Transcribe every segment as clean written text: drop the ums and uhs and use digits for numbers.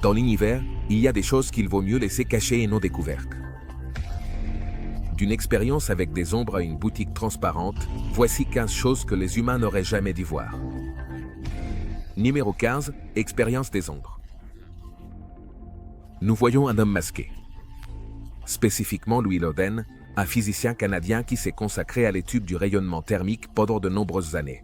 Dans l'univers, il y a des choses qu'il vaut mieux laisser cachées et non découvertes. D'une expérience avec des ombres à une boutique transparente, voici 15 choses que les humains n'auraient jamais dû voir. Numéro 15, expérience des ombres. Nous voyons un homme masqué. Spécifiquement Louis Loden, un physicien canadien qui s'est consacré à l'étude du rayonnement thermique pendant de nombreuses années.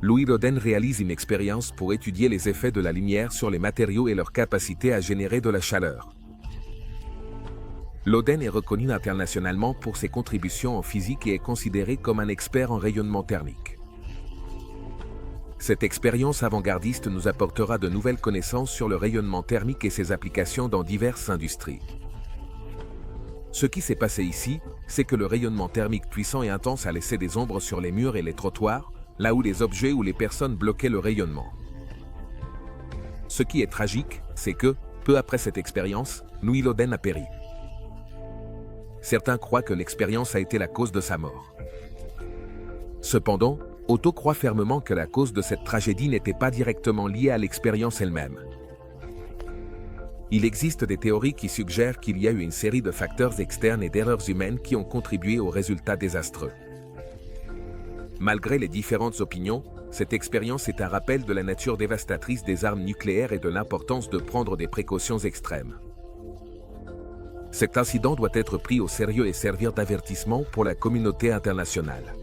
Louis Loden réalise une expérience pour étudier les effets de la lumière sur les matériaux et leur capacité à générer de la chaleur. Loden est reconnu internationalement pour ses contributions en physique et est considéré comme un expert en rayonnement thermique. Cette expérience avant-gardiste nous apportera de nouvelles connaissances sur le rayonnement thermique et ses applications dans diverses industries. Ce qui s'est passé ici, c'est que le rayonnement thermique puissant et intense a laissé des ombres sur les murs et les trottoirs, là où les objets ou les personnes bloquaient le rayonnement. Ce qui est tragique, c'est que, peu après cette expérience, Louis Loden a péri. Certains croient que l'expérience a été la cause de sa mort. Cependant, Otto croit fermement que la cause de cette tragédie n'était pas directement liée à l'expérience elle-même. Il existe des théories qui suggèrent qu'il y a eu une série de facteurs externes et d'erreurs humaines qui ont contribué aux résultats désastreux. Malgré les différentes opinions, cette expérience est un rappel de la nature dévastatrice des armes nucléaires et de l'importance de prendre des précautions extrêmes. Cet incident doit être pris au sérieux et servir d'avertissement pour la communauté internationale.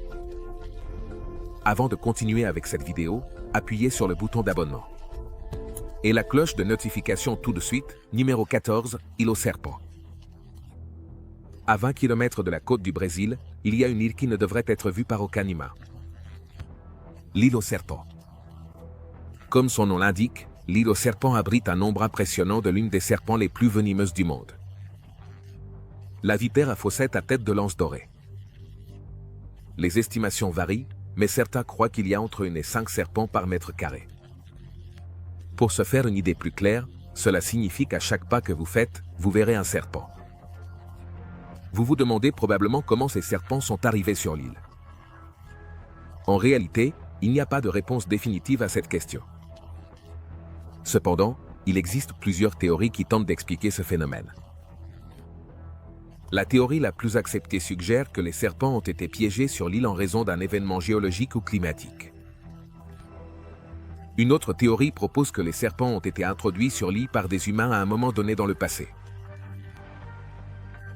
Avant de continuer avec cette vidéo, appuyez sur le bouton d'abonnement. Et la cloche de notification tout de suite, numéro 14, île aux serpents. À 20 km de la côte du Brésil, il y a une île qui ne devrait être vue par aucun humain. L'île aux serpents. Comme son nom l'indique, l'île aux serpents abrite un nombre impressionnant de l'une des serpents les plus venimeuses du monde. La vipère à fossette à tête de lance dorée. Les estimations varient, mais certains croient qu'il y a entre 1 et 5 serpents par mètre carré. Pour se faire une idée plus claire, cela signifie qu'à chaque pas que vous faites, vous verrez un serpent. Vous vous demandez probablement comment ces serpents sont arrivés sur l'île. En réalité, il n'y a pas de réponse définitive à cette question. Cependant, il existe plusieurs théories qui tentent d'expliquer ce phénomène. La théorie la plus acceptée suggère que les serpents ont été piégés sur l'île en raison d'un événement géologique ou climatique. Une autre théorie propose que les serpents ont été introduits sur l'île par des humains à un moment donné dans le passé.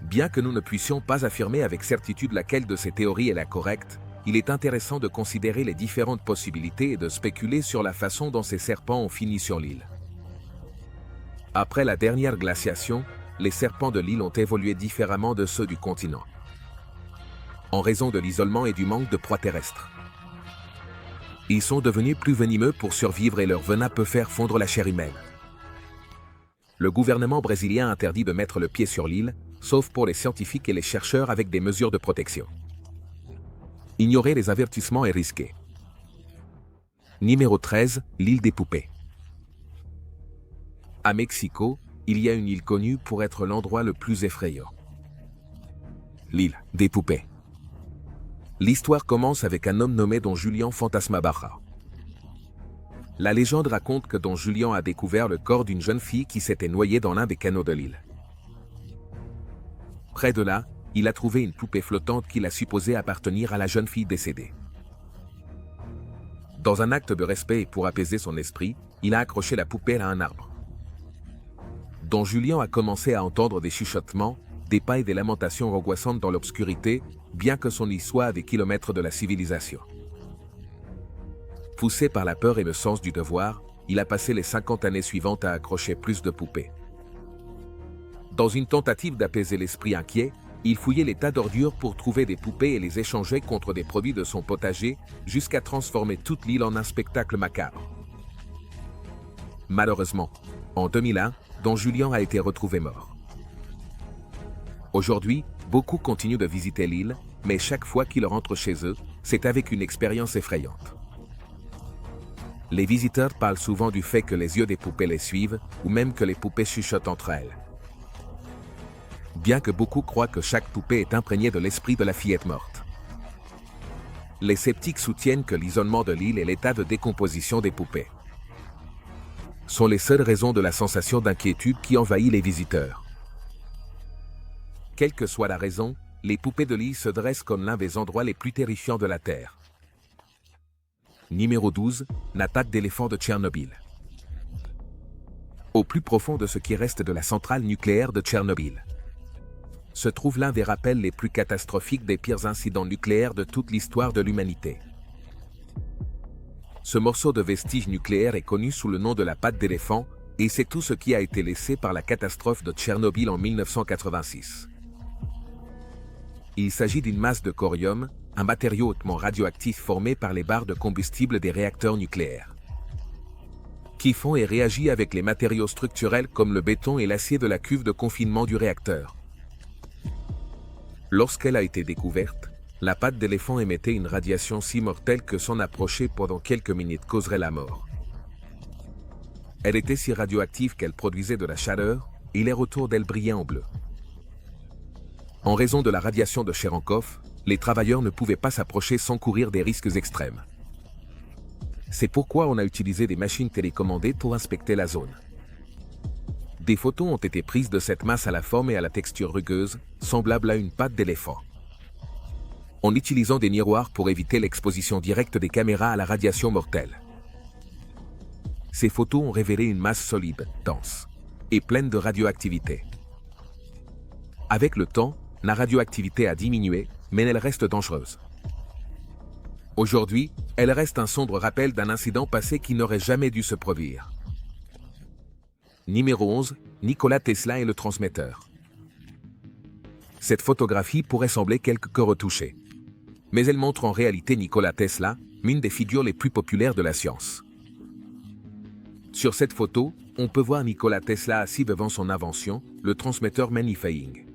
Bien que nous ne puissions pas affirmer avec certitude laquelle de ces théories est la correcte, il est intéressant de considérer les différentes possibilités et de spéculer sur la façon dont ces serpents ont fini sur l'île. Après la dernière glaciation, les serpents de l'île ont évolué différemment de ceux du continent, en raison de l'isolement et du manque de proie terrestre. Ils sont devenus plus venimeux pour survivre et leur venin peut faire fondre la chair humaine. Le gouvernement brésilien interdit de mettre le pied sur l'île, sauf pour les scientifiques et les chercheurs avec des mesures de protection. Ignorer les avertissements est risqué. Numéro 13, l'île des poupées. À Mexico, il y a une île connue pour être l'endroit le plus effrayant. L'île des poupées. L'histoire commence avec un homme nommé Don Julián Fantasmabarra. La légende raconte que Don Julián a découvert le corps d'une jeune fille qui s'était noyée dans l'un des canaux de l'île. Près de là, il a trouvé une poupée flottante qu'il a supposée appartenir à la jeune fille décédée. Dans un acte de respect et pour apaiser son esprit, il a accroché la poupée à un arbre. Don Julián a commencé à entendre des chuchotements, des pas et des lamentations angoissantes dans l'obscurité, bien que son île soit à des kilomètres de la civilisation. Poussé par la peur et le sens du devoir, il a passé les 50 années suivantes à accrocher plus de poupées. Dans une tentative d'apaiser l'esprit inquiet, il fouillait les tas d'ordures pour trouver des poupées et les échangeait contre des produits de son potager, jusqu'à transformer toute l'île en un spectacle macabre. Malheureusement, en 2001, Don Julián a été retrouvé mort. Aujourd'hui, beaucoup continuent de visiter l'île, mais chaque fois qu'ils rentrent chez eux, c'est avec une expérience effrayante. Les visiteurs parlent souvent du fait que les yeux des poupées les suivent, ou même que les poupées chuchotent entre elles. Bien que beaucoup croient que chaque poupée est imprégnée de l'esprit de la fillette morte. Les sceptiques soutiennent que l'isolement de l'île est l'état de décomposition des poupées. sont les seules raisons de la sensation d'inquiétude qui envahit les visiteurs. Quelle que soit la raison, les poupées de lit se dressent comme l'un des endroits les plus terrifiants de la Terre. Numéro 12, l'attaque d'éléphants de Tchernobyl. Au plus profond de ce qui reste de la centrale nucléaire de Tchernobyl se trouve l'un des rappels les plus catastrophiques des pires incidents nucléaires de toute l'histoire de l'humanité. Ce morceau de vestige nucléaire est connu sous le nom de la patte d'éléphant, et c'est tout ce qui a été laissé par la catastrophe de Tchernobyl en 1986. Il s'agit d'une masse de corium, un matériau hautement radioactif formé par les barres de combustible des réacteurs nucléaires, qui fond et réagit avec les matériaux structurels comme le béton et l'acier de la cuve de confinement du réacteur. Lorsqu'elle a été découverte, la patte d'éléphant émettait une radiation si mortelle que s'en approcher pendant quelques minutes causerait la mort. Elle était si radioactive qu'elle produisait de la chaleur, et l'air autour d'elle brillait en bleu. En raison de la radiation de Cherenkov, les travailleurs ne pouvaient pas s'approcher sans courir des risques extrêmes. C'est pourquoi on a utilisé des machines télécommandées pour inspecter la zone. Des photos ont été prises de cette masse à la forme et à la texture rugueuse, semblable à une patte d'éléphant, en utilisant des miroirs pour éviter l'exposition directe des caméras à la radiation mortelle. Ces photos ont révélé une masse solide, dense et pleine de radioactivité. Avec le temps, la radioactivité a diminué, mais elle reste dangereuse. Aujourd'hui, elle reste un sombre rappel d'un incident passé qui n'aurait jamais dû se produire. Numéro 11, Nikola Tesla et le transmetteur. Cette photographie pourrait sembler quelque peu retouchée, mais elle montre en réalité Nikola Tesla, l'une des figures les plus populaires de la science. Sur cette photo, on peut voir Nikola Tesla assis devant son invention, le transmetteur Manifying.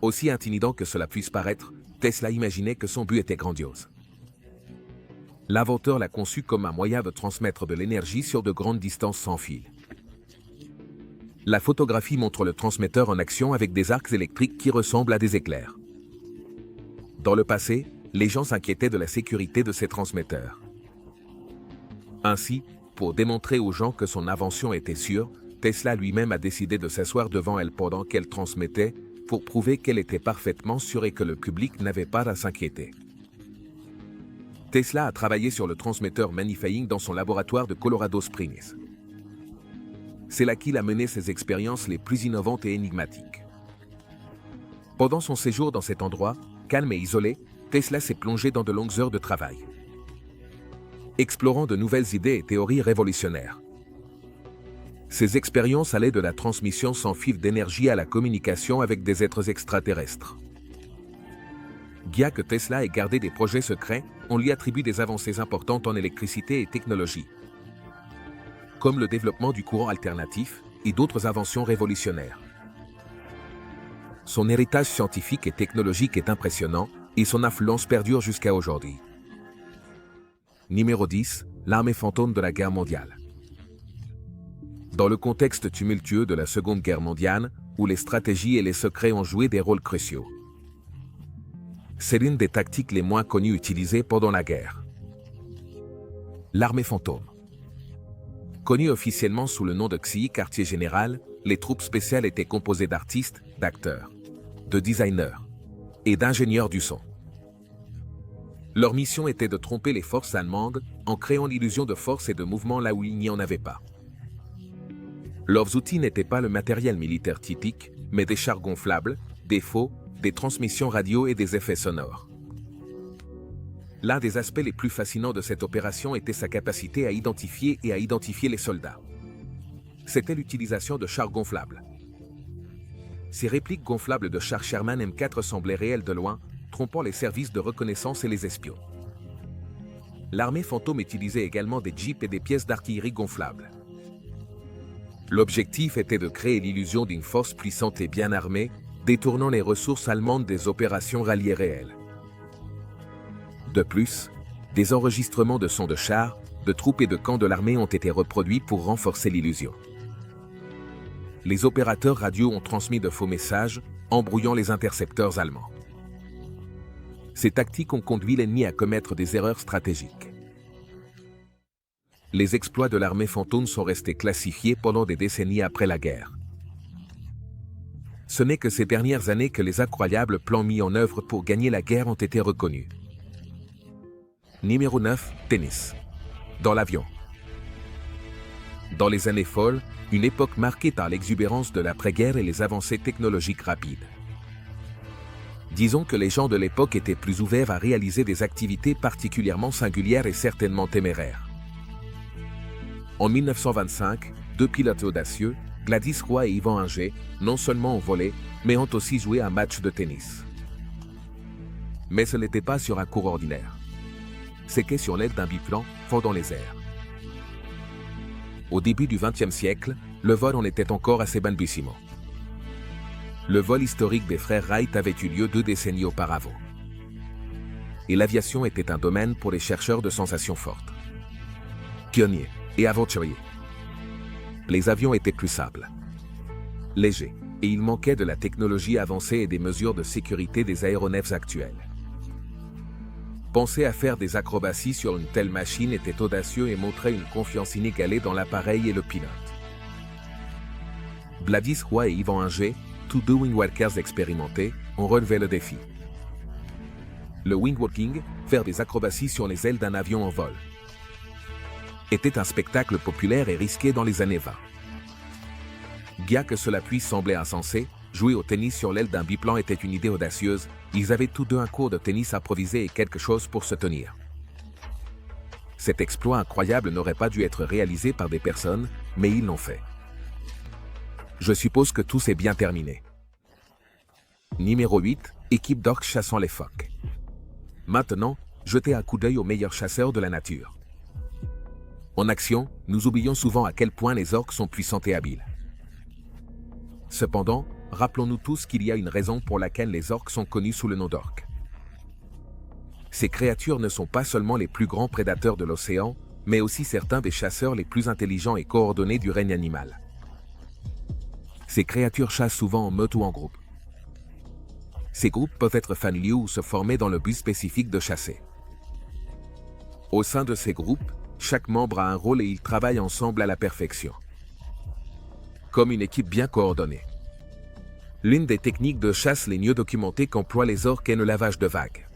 Aussi intimidant que cela puisse paraître, Tesla imaginait que son but était grandiose. L'inventeur l'a conçu comme un moyen de transmettre de l'énergie sur de grandes distances sans fil. La photographie montre le transmetteur en action avec des arcs électriques qui ressemblent à des éclairs. Dans le passé, les gens s'inquiétaient de la sécurité de ces transmetteurs. Ainsi, pour démontrer aux gens que son invention était sûre, Tesla lui-même a décidé de s'asseoir devant elle pendant qu'elle transmettait, pour prouver qu'elle était parfaitement sûre et que le public n'avait pas à s'inquiéter. Tesla a travaillé sur le transmetteur Manifying dans son laboratoire de Colorado Springs. C'est là qu'il a mené ses expériences les plus innovantes et énigmatiques. Pendant son séjour dans cet endroit, calme et isolé, Tesla s'est plongé dans de longues heures de travail, explorant de nouvelles idées et théories révolutionnaires. Ces expériences allaient de la transmission sans fil d'énergie à la communication avec des êtres extraterrestres. Bien que Tesla ait gardé des projets secrets, on lui attribue des avancées importantes en électricité et technologie, comme le développement du courant alternatif et d'autres inventions révolutionnaires. Son héritage scientifique et technologique est impressionnant et son influence perdure jusqu'à aujourd'hui. Numéro 10, l'armée fantôme de la guerre mondiale. Dans le contexte tumultueux de la Seconde Guerre mondiale, où les stratégies et les secrets ont joué des rôles cruciaux, c'est l'une des tactiques les moins connues utilisées pendant la guerre. L'armée fantôme. Connue officiellement sous le nom de XI Quartier Général, les troupes spéciales étaient composées d'artistes, d'acteurs, de designers et d'ingénieurs du son. Leur mission était de tromper les forces allemandes en créant l'illusion de force et de mouvement là où il n'y en avait pas. Leurs outils n'étaient pas le matériel militaire typique, mais des chars gonflables, des faux, des transmissions radio et des effets sonores. L'un des aspects les plus fascinants de cette opération était sa capacité à identifier les soldats. C'était l'utilisation de chars gonflables. Ces répliques gonflables de chars Sherman M4 semblaient réelles de loin, trompant les services de reconnaissance et les espions. L'armée fantôme utilisait également des jeeps et des pièces d'artillerie gonflables. L'objectif était de créer l'illusion d'une force puissante et bien armée, détournant les ressources allemandes des opérations ralliées réelles. De plus, des enregistrements de sons de chars, de troupes et de camps de l'armée ont été reproduits pour renforcer l'illusion. Les opérateurs radio ont transmis de faux messages, embrouillant les intercepteurs allemands. Ces tactiques ont conduit l'ennemi à commettre des erreurs stratégiques. Les exploits de l'armée fantôme sont restés classifiés pendant des décennies après la guerre. Ce n'est que ces dernières années que les incroyables plans mis en œuvre pour gagner la guerre ont été reconnus. Numéro 9. Tennis. Dans l'avion. Dans les années folles, une époque marquée par l'exubérance de l'après-guerre et les avancées technologiques rapides. Disons que les gens de l'époque étaient plus ouverts à réaliser des activités particulièrement singulières et certainement téméraires. En 1925, deux pilotes audacieux, Gladys Roy et Yvan Inger, non seulement ont volé, mais ont aussi joué un match de tennis. Mais ce n'était pas sur un cours ordinaire. C'était sur l'aile d'un biplan, fendant les airs. Au début du XXe siècle, le vol en était encore à ses balbutiements. Le vol historique des frères Wright avait eu lieu 2 décennies auparavant. Et l'aviation était un domaine pour les chercheurs de sensations fortes. Pionniers et aventuriers. Les avions étaient plus simples, légers, et il manquait de la technologie avancée et des mesures de sécurité des aéronefs actuels. Penser à faire des acrobaties sur une telle machine était audacieux et montrait une confiance inégalée dans l'appareil et le pilote. Gladys Roy et Yvan Inger, tous deux wingwalkers expérimentés, ont relevé le défi. Le wingwalking, faire des acrobaties sur les ailes d'un avion en vol, était un spectacle populaire et risqué dans les années 20. Bien que cela puisse sembler insensé, jouer au tennis sur l'aile d'un biplan était une idée audacieuse. Ils avaient tous deux un cours de tennis improvisé et quelque chose pour se tenir. Cet exploit incroyable n'aurait pas dû être réalisé par des personnes, mais ils l'ont fait. Je suppose que tout s'est bien terminé. Numéro 8. Équipe d'orques chassant les phoques. Maintenant, jetez un coup d'œil aux meilleurs chasseurs de la nature. En action, nous oublions souvent à quel point les orques sont puissants et habiles. Cependant, rappelons-nous tous qu'il y a une raison pour laquelle les orques sont connus sous le nom d'orques. Ces créatures ne sont pas seulement les plus grands prédateurs de l'océan, mais aussi certains des chasseurs les plus intelligents et coordonnés du règne animal. Ces créatures chassent souvent en meute ou en groupe. Ces groupes peuvent être familiaux ou se former dans le but spécifique de chasser. Au sein de ces groupes, chaque membre a un rôle et ils travaillent ensemble à la perfection. Comme une équipe bien coordonnée. L'une des techniques de chasse les mieux documentées qu'emploient les orques est le lavage de vagues.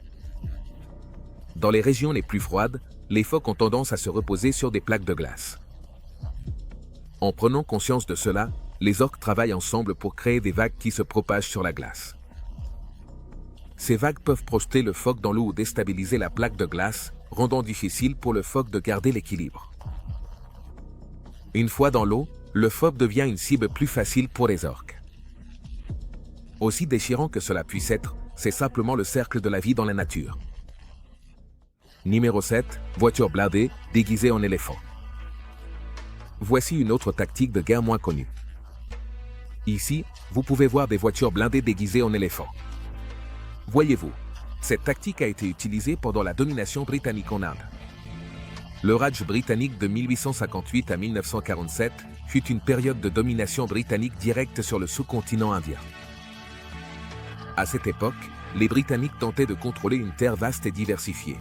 Dans les régions les plus froides, les phoques ont tendance à se reposer sur des plaques de glace. En prenant conscience de cela, les orques travaillent ensemble pour créer des vagues qui se propagent sur la glace. Ces vagues peuvent projeter le phoque dans l'eau ou déstabiliser la plaque de glace, rendant difficile pour le phoque de garder l'équilibre. Une fois dans l'eau, le phoque devient une cible plus facile pour les orques. Aussi déchirant que cela puisse être, c'est simplement le cercle de la vie dans la nature. Numéro 7. Voiture blindée, déguisée en éléphant. Voici une autre tactique de guerre moins connue. Ici, vous pouvez voir des voitures blindées déguisées en éléphants. Voyez-vous, cette tactique a été utilisée pendant la domination britannique en Inde. Le Raj britannique de 1858 à 1947 fut une période de domination britannique directe sur le sous-continent indien. À cette époque, les Britanniques tentaient de contrôler une terre vaste et diversifiée.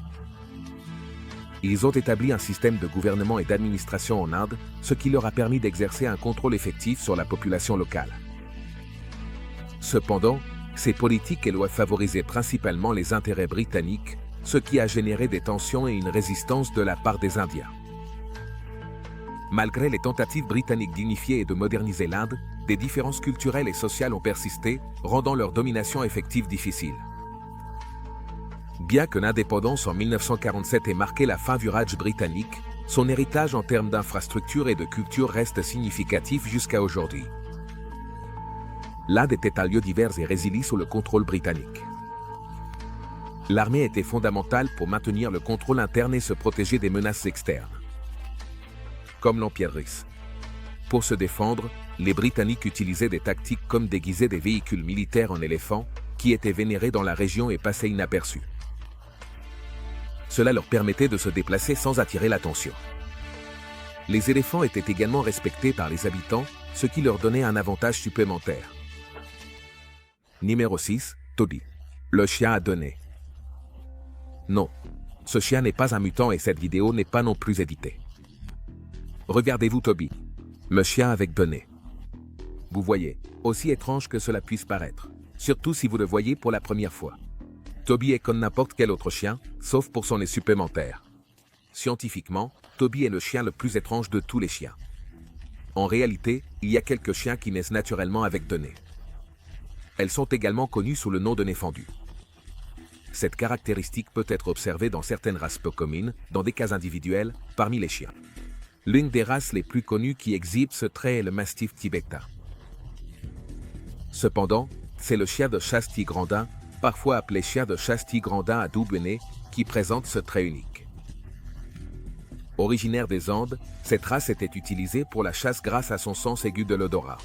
Ils ont établi un système de gouvernement et d'administration en Inde, ce qui leur a permis d'exercer un contrôle effectif sur la population locale. Cependant, ces politiques et lois favorisaient principalement les intérêts britanniques, ce qui a généré des tensions et une résistance de la part des Indiens. Malgré les tentatives britanniques d'unifier et de moderniser l'Inde, des différences culturelles et sociales ont persisté, rendant leur domination effective difficile. Bien que l'indépendance en 1947 ait marqué la fin du Raj britannique, son héritage en termes d'infrastructure et de culture reste significatif jusqu'à aujourd'hui. L'Inde était un lieu divers et résilie sous le contrôle britannique. L'armée était fondamentale pour maintenir le contrôle interne et se protéger des menaces externes. Comme l'Empire russe. Pour se défendre, les Britanniques utilisaient des tactiques comme déguiser des véhicules militaires en éléphants, qui étaient vénérés dans la région et passaient inaperçus. Cela leur permettait de se déplacer sans attirer l'attention. Les éléphants étaient également respectés par les habitants, ce qui leur donnait un avantage supplémentaire. Numéro 6. Toddy. Le chien à deux nez. Non, ce chien n'est pas un mutant et cette vidéo n'est pas non plus éditée. Regardez-vous Toby. Le chien avec Donné. Vous voyez, aussi étrange que cela puisse paraître, surtout si vous le voyez pour la première fois. Toby est comme n'importe quel autre chien, sauf pour son nez supplémentaire. Scientifiquement, Toby est le chien le plus étrange de tous les chiens. En réalité, il y a quelques chiens qui naissent naturellement avec deux nez. Elles sont également connues sous le nom de nez fendu. Cette caractéristique peut être observée dans certaines races peu communes, dans des cas individuels, parmi les chiens. L'une des races les plus connues qui exhibe ce trait est le mastif tibétain. Cependant, c'est le chien de chasse tigrandin, parfois appelé chien de chasse tigrandin à double nez, qui présente ce trait unique. Originaire des Andes, cette race était utilisée pour la chasse grâce à son sens aigu de l'odorat.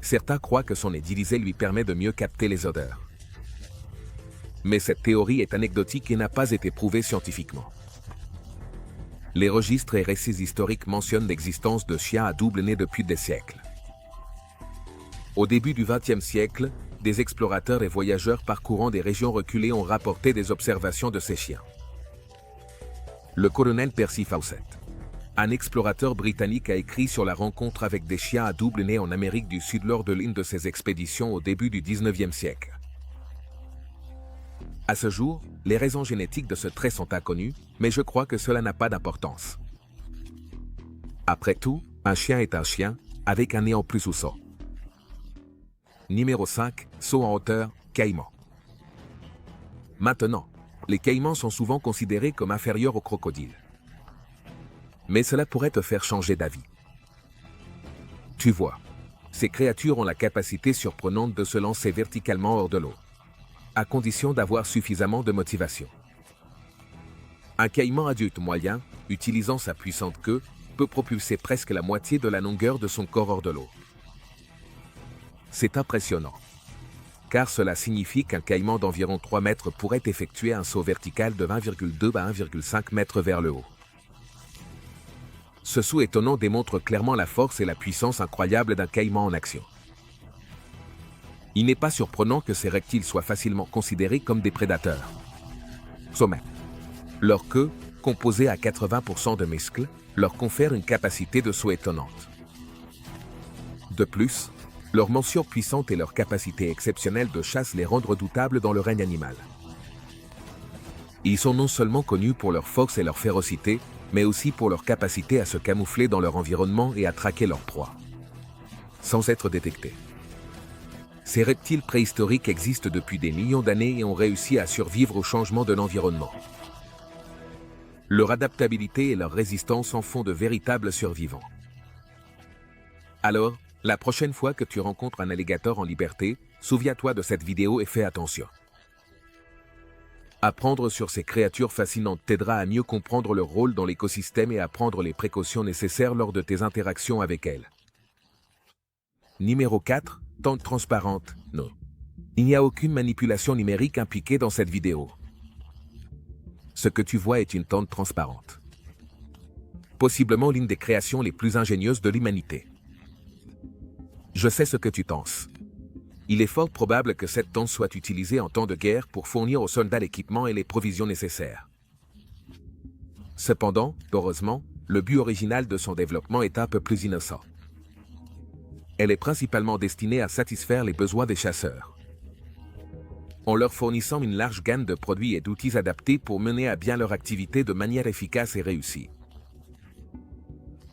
Certains croient que son nez divisé lui permet de mieux capter les odeurs. Mais cette théorie est anecdotique et n'a pas été prouvée scientifiquement. Les registres et récits historiques mentionnent l'existence de chiens à double nez depuis des siècles. Au début du XXe siècle, des explorateurs et voyageurs parcourant des régions reculées ont rapporté des observations de ces chiens. Le colonel Percy Fawcett, un explorateur britannique, a écrit sur la rencontre avec des chiens à double nez en Amérique du Sud lors de l'une de ses expéditions au début du XIXe siècle. À ce jour, les raisons génétiques de ce trait sont inconnues, mais je crois que cela n'a pas d'importance. Après tout, un chien est un chien, avec un nez en plus ou sans. Numéro 5, saut en hauteur, caïman. Maintenant, les caïmans sont souvent considérés comme inférieurs aux crocodiles. Mais cela pourrait te faire changer d'avis. Tu vois, ces créatures ont la capacité surprenante de se lancer verticalement hors de l'eau, à condition d'avoir suffisamment de motivation. Un caïman adulte moyen, utilisant sa puissante queue, peut propulser presque la moitié de la longueur de son corps hors de l'eau. C'est impressionnant, car cela signifie qu'un caïman d'environ 3 mètres pourrait effectuer un saut vertical de 1,2 à 1,5 mètres vers le haut. Ce saut étonnant démontre clairement la force et la puissance incroyable d'un caïman en action. Il n'est pas surprenant que ces reptiles soient facilement considérés comme des prédateurs. Sommet. Leur queue, composée à 80% de muscles, leur confère une capacité de saut étonnante. De plus, leur mention puissante et leur capacité exceptionnelle de chasse les rendent redoutables dans le règne animal. Ils sont non seulement connus pour leur force et leur férocité, mais aussi pour leur capacité à se camoufler dans leur environnement et à traquer leur proie, sans être détectés. Ces reptiles préhistoriques existent depuis des millions d'années et ont réussi à survivre au changement de l'environnement. Leur adaptabilité et leur résistance en font de véritables survivants. Alors, la prochaine fois que tu rencontres un alligator en liberté, souviens-toi de cette vidéo et fais attention. Apprendre sur ces créatures fascinantes t'aidera à mieux comprendre leur rôle dans l'écosystème et à prendre les précautions nécessaires lors de tes interactions avec elles. Numéro 4, tente transparente, non. Il n'y a aucune manipulation numérique impliquée dans cette vidéo. Ce que tu vois est une tente transparente. Possiblement l'une des créations les plus ingénieuses de l'humanité. Je sais ce que tu penses. Il est fort probable que cette tente soit utilisée en temps de guerre pour fournir aux soldats l'équipement et les provisions nécessaires. Cependant, heureusement, le but original de son développement est un peu plus innocent. Elle est principalement destinée à satisfaire les besoins des chasseurs, en leur fournissant une large gamme de produits et d'outils adaptés pour mener à bien leur activité de manière efficace et réussie.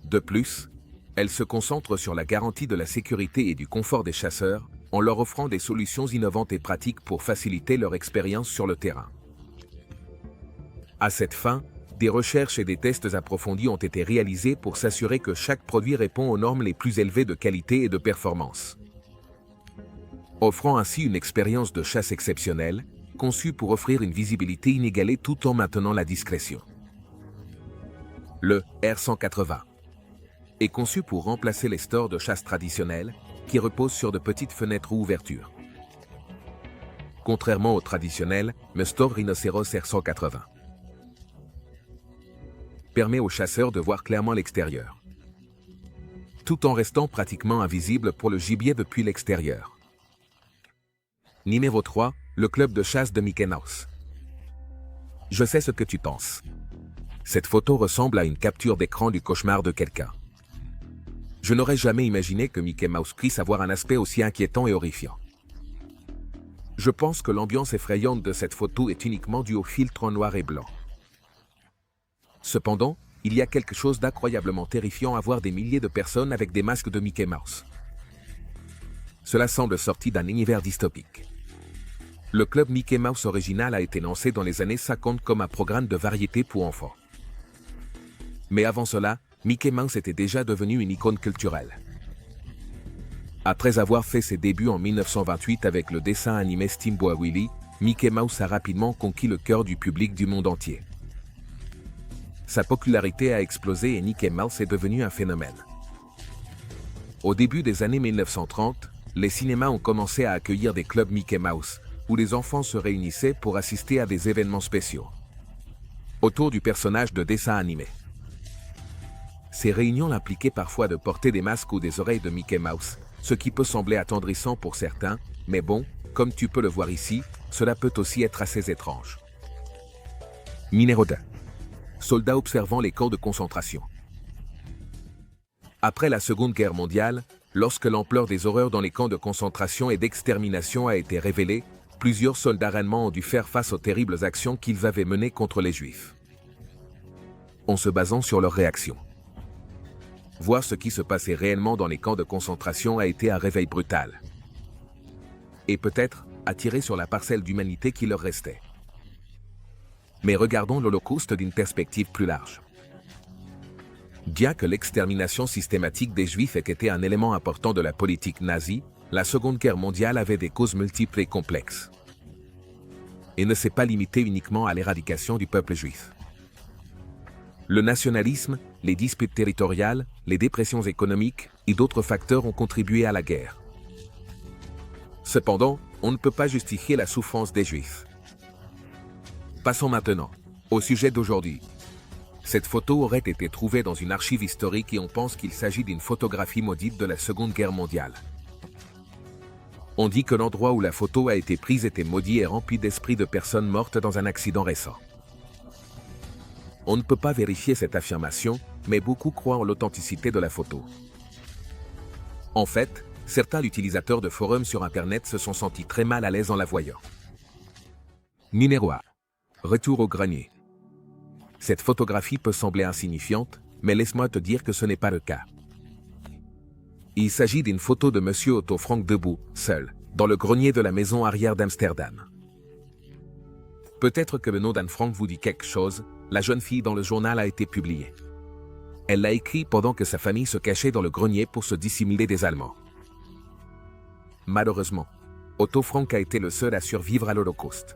De plus, elle se concentre sur la garantie de la sécurité et du confort des chasseurs, en leur offrant des solutions innovantes et pratiques pour faciliter leur expérience sur le terrain. À cette fin, des recherches et des tests approfondis ont été réalisés pour s'assurer que chaque produit répond aux normes les plus élevées de qualité et de performance, offrant ainsi une expérience de chasse exceptionnelle, conçue pour offrir une visibilité inégalée tout en maintenant la discrétion. Le R180 est conçu pour remplacer les stores de chasse traditionnels, qui reposent sur de petites fenêtres ou ouvertures. Contrairement au traditionnel, le store Rhinoceros R180 permet aux chasseurs de voir clairement l'extérieur, tout en restant pratiquement invisible pour le gibier depuis l'extérieur. Numéro 3, le club de chasse de Mickey Mouse. Je sais ce que tu penses. Cette photo ressemble à une capture d'écran du cauchemar de quelqu'un. Je n'aurais jamais imaginé que Mickey Mouse puisse avoir un aspect aussi inquiétant et horrifiant. Je pense que l'ambiance effrayante de cette photo est uniquement due au filtre en noir et blanc. Cependant, il y a quelque chose d'incroyablement terrifiant à voir des milliers de personnes avec des masques de Mickey Mouse. Cela semble sorti d'un univers dystopique. Le club Mickey Mouse original a été lancé dans les années 50 comme un programme de variété pour enfants. Mais avant cela, Mickey Mouse était déjà devenu une icône culturelle. Après avoir fait ses débuts en 1928 avec le dessin animé Steamboat Willie, Mickey Mouse a rapidement conquis le cœur du public du monde entier. Sa popularité a explosé et Mickey Mouse est devenu un phénomène. Au début des années 1930, les cinémas ont commencé à accueillir des clubs Mickey Mouse, où les enfants se réunissaient pour assister à des événements spéciaux autour du personnage de dessin animé. Ces réunions impliquaient parfois de porter des masques ou des oreilles de Mickey Mouse, ce qui peut sembler attendrissant pour certains, mais bon, comme tu peux le voir ici, cela peut aussi être assez étrange. Numéro 2. Soldats observant les camps de concentration. Après la Seconde Guerre mondiale, lorsque l'ampleur des horreurs dans les camps de concentration et d'extermination a été révélée, plusieurs soldats allemands ont dû faire face aux terribles actions qu'ils avaient menées contre les Juifs. En se basant sur leurs réactions. Voir ce qui se passait réellement dans les camps de concentration a été un réveil brutal. Et peut-être, attiré sur la parcelle d'humanité qui leur restait. Mais regardons l'Holocauste d'une perspective plus large. Bien que l'extermination systématique des Juifs ait été un élément important de la politique nazie, la Seconde Guerre mondiale avait des causes multiples et complexes. Et ne s'est pas limitée uniquement à l'éradication du peuple juif. Le nationalisme, les disputes territoriales, les dépressions économiques et d'autres facteurs ont contribué à la guerre. Cependant, on ne peut pas justifier la souffrance des Juifs. Passons maintenant au sujet d'aujourd'hui. Cette photo aurait été trouvée dans une archive historique et on pense qu'il s'agit d'une photographie maudite de la Seconde Guerre mondiale. On dit que l'endroit où la photo a été prise était maudit et rempli d'esprits de personnes mortes dans un accident récent. On ne peut pas vérifier cette affirmation, mais beaucoup croient en l'authenticité de la photo. En fait, certains utilisateurs de forums sur Internet se sont sentis très mal à l'aise en la voyant. Numéro 1. Retour au grenier. Cette photographie peut sembler insignifiante, mais laisse-moi te dire que ce n'est pas le cas. Il s'agit d'une photo de Monsieur Otto Frank debout, seul, dans le grenier de la maison arrière d'Amsterdam. Peut-être que le nom d'Anne Frank vous dit quelque chose, la jeune fille dans le journal a été publiée. Elle l'a écrit pendant que sa famille se cachait dans le grenier pour se dissimuler des Allemands. Malheureusement, Otto Frank a été le seul à survivre à l'Holocauste.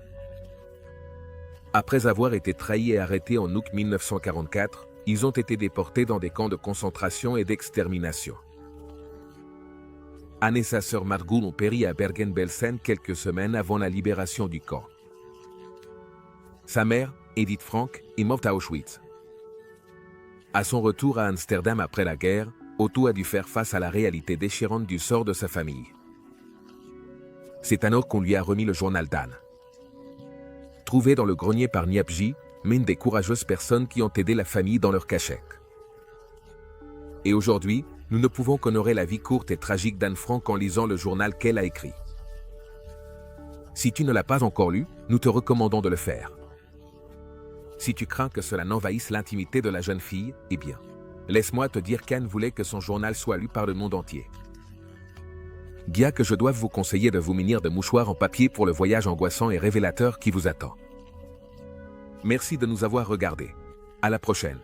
Après avoir été trahis et arrêtés en août 1944, ils ont été déportés dans des camps de concentration et d'extermination. Anne et sa sœur Margot ont péri à Bergen-Belsen quelques semaines avant la libération du camp. Sa mère, Edith Frank, est morte à Auschwitz. À son retour à Amsterdam après la guerre, Otto a dû faire face à la réalité déchirante du sort de sa famille. C'est alors qu'on lui a remis le journal d'Anne. Trouvé dans le grenier par Niapji, une des courageuses personnes qui ont aidé la famille dans leur cachette. Et aujourd'hui, nous ne pouvons qu'honorer la vie courte et tragique d'Anne Frank en lisant le journal qu'elle a écrit. Si tu ne l'as pas encore lu, nous te recommandons de le faire. Si tu crains que cela n'envahisse l'intimité de la jeune fille, eh bien, laisse-moi te dire qu'Anne voulait que son journal soit lu par le monde entier. Bien que je doive vous conseiller de vous munir de mouchoirs en papier pour le voyage angoissant et révélateur qui vous attend. Merci de nous avoir regardés. À la prochaine.